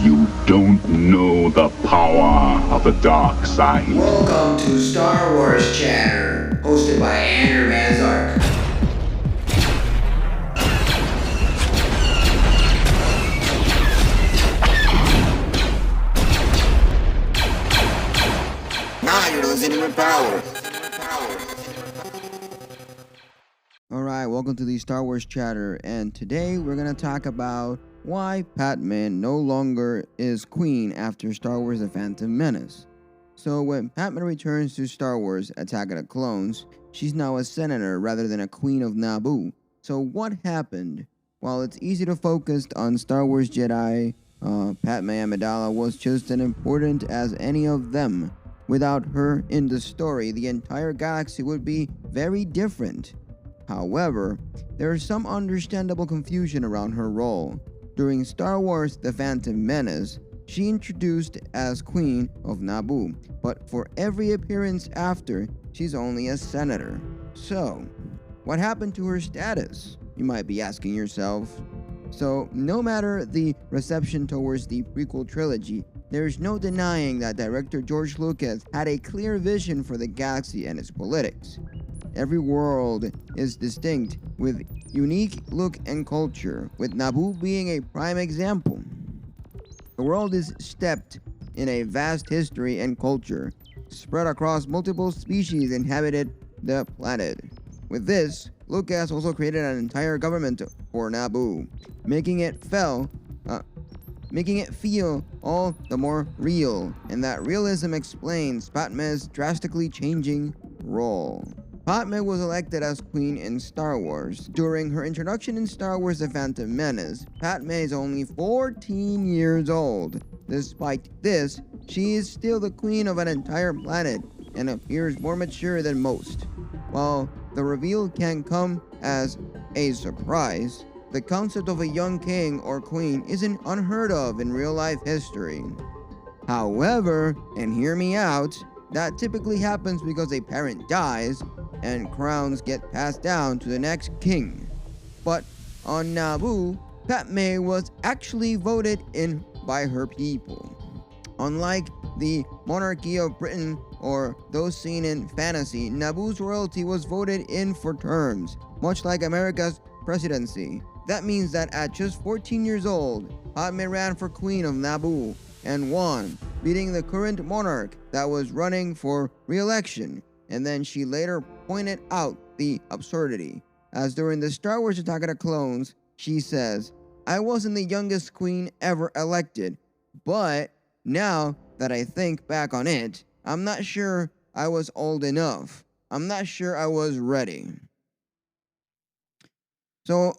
You don't know the power of the dark side. Welcome to Star Wars Chatter, hosted by Andrew Van Zark. Now you're listening to Power. Alright, welcome to the Star Wars Chatter, and today we're going to talk about why Padmé no longer is queen after Star Wars The Phantom Menace. So when Padmé returns to Star Wars Attack of the Clones, she's now a senator rather than a queen of Naboo. So what happened? While it's easy to focus on Star Wars Jedi, Padmé Amidala was just as important as any of them. Without her in the story, the entire galaxy would be very different. However, there is some understandable confusion around her role. During Star Wars The Phantom Menace, she introduced as Queen of Naboo, but for every appearance after, she's only a senator. So, what happened to her status? You might be asking yourself. So, no matter the reception towards the prequel trilogy, there's no denying that director George Lucas had a clear vision for the galaxy and its politics. Every world is distinct with unique look and culture, with Naboo being a prime example. The world is steeped in a vast history and culture, spread across multiple species inhabited the planet. With this, Lucas also created an entire government for Naboo, making it feel all the more real, and that realism explains Padmé's drastically changing role. Padmé was elected as queen in Star Wars. During her introduction in Star Wars The Phantom Menace, Padmé is only 14 years old. Despite this, she is still the queen of an entire planet and appears more mature than most. While the reveal can come as a surprise, the concept of a young king or queen isn't unheard of in real-life history. However, and hear me out, that typically happens because a parent dies and crowns get passed down to the next king. But on Naboo, Padmé was actually voted in by her people. Unlike the monarchy of Britain or those seen in fantasy, Naboo's royalty was voted in for terms, much like America's presidency. That means that at just 14 years old, Padmé ran for Queen of Naboo and won, beating the current monarch that was running for re-election. And then she later pointed out the absurdity, as during the Star Wars Attack of the Clones, she says, "I wasn't the youngest queen ever elected, but now that I think back on it, I'm not sure I was old enough. I'm not sure I was ready." So,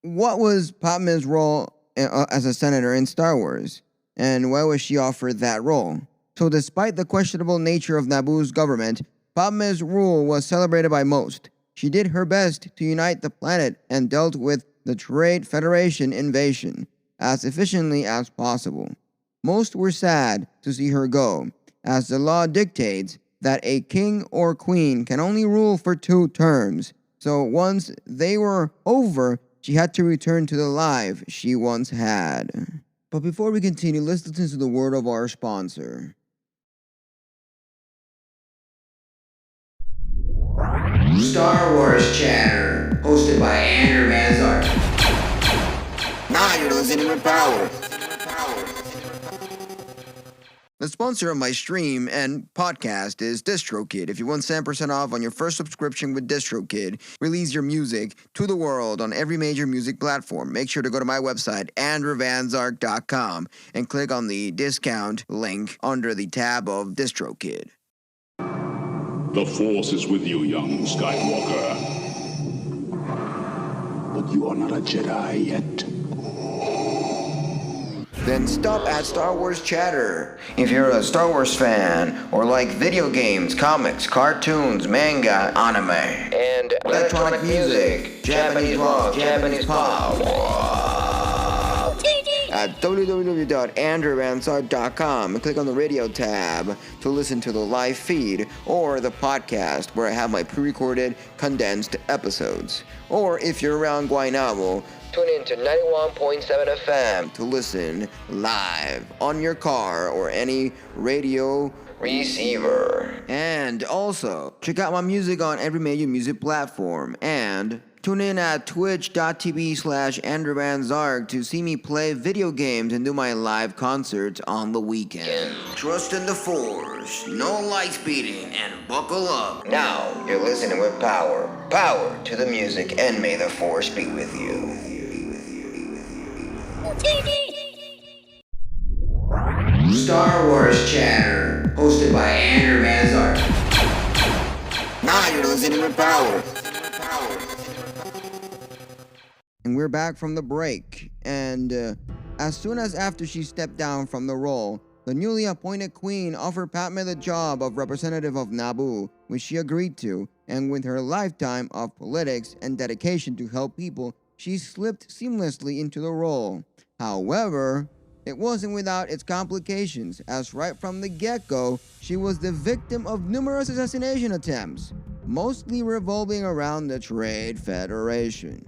what was Padmé's role as a senator in Star Wars? And why was she offered that role? So despite the questionable nature of Naboo's government, Padmé's rule was celebrated by most. She did her best to unite the planet and dealt with the Trade Federation invasion as efficiently as possible. Most were sad to see her go, as the law dictates that a king or queen can only rule for 2 terms. So once they were over, she had to return to the life she once had. But before we continue, let's listen to the word of our sponsor. Star Wars Chatter, hosted by Andrew Van Zark. Now you're listening to Power. The sponsor of my stream and podcast is DistroKid. If you want 10% off on your first subscription with DistroKid, release your music to the world on every major music platform. Make sure to go to my website, andrewvanzark.com, and click on the discount link under the tab of DistroKid. The Force is with you, young Skywalker. But you are not a Jedi yet. Then stop at Star Wars Chatter. If you're a Star Wars fan or like video games, comics, cartoons, manga, anime, and electronic music, Japanese rock, Japanese pop, at www.andrewvansart.com and click on the radio tab to listen to the live feed or the podcast where I have my pre-recorded, condensed episodes. Or if you're around Guaynabo, tune in to 91.7 FM to listen live on your car or any radio receiver. And also, check out my music on every major music platform. And tune in at twitch.tv/AndrewVanZark to see me play video games and do my live concerts on the weekend. Trust in the Force, no light speeding, and buckle up. Now, you're listening with power. Power to the music, and may the Force be with you. Star Wars Chatter, hosted by Andrew Manzart. Now you're listening with power. And we're back from the break. And as soon as after she stepped down from the role, the newly appointed queen offered Padmé the job of representative of Naboo, which she agreed to. And with her lifetime of politics and dedication to help people, she slipped seamlessly into the role. However, it wasn't without its complications, as right from the get-go, she was the victim of numerous assassination attempts, mostly revolving around the Trade Federation.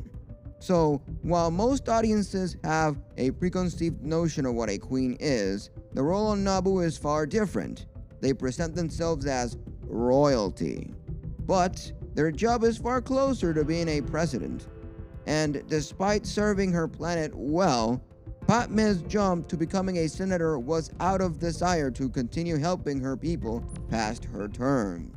So, while most audiences have a preconceived notion of what a queen is, the role on Naboo is far different. They present themselves as royalty. But their job is far closer to being a president. And despite serving her planet well, Padmé's jump to becoming a senator was out of desire to continue helping her people past her term.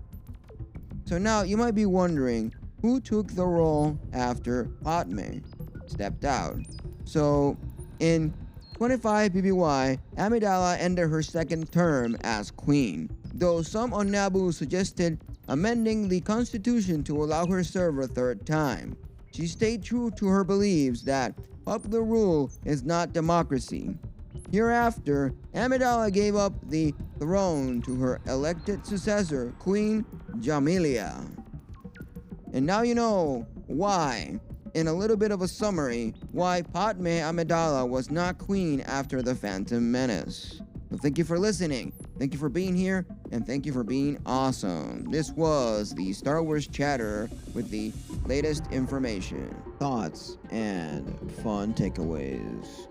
So now you might be wondering, who took the role after Padmé stepped out? So in 25 BBY, Amidala ended her second term as queen, though some on Naboo suggested amending the constitution to allow her serve a third time. She stayed true to her beliefs that popular rule is not democracy. Hereafter, Amidala gave up the throne to her elected successor, Queen Jamilia. And now you know why, in a little bit of a summary, why Padmé Amidala was not queen after the Phantom Menace. Well, thank you for listening, thank you for being here, and thank you for being awesome. This was the Star Wars Chatter with the latest information, thoughts, and fun takeaways.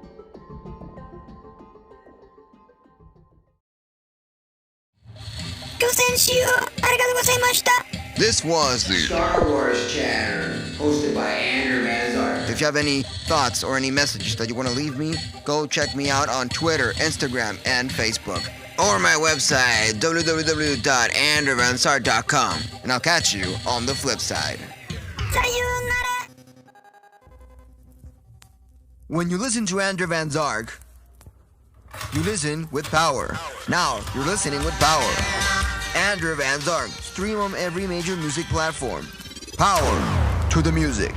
This was the Star Wars Chatter, hosted by Andrew Manzart. If you have any thoughts or any messages that you want to leave me, go check me out on Twitter, Instagram, and Facebook. Or my website, www.andrewvansart.com. And I'll catch you on the flip side. Sayonara. When you listen to Andrew Van Zark, you listen with power. Now you're listening with power. Andrew Van Zark. Stream on every major music platform. Power to the music.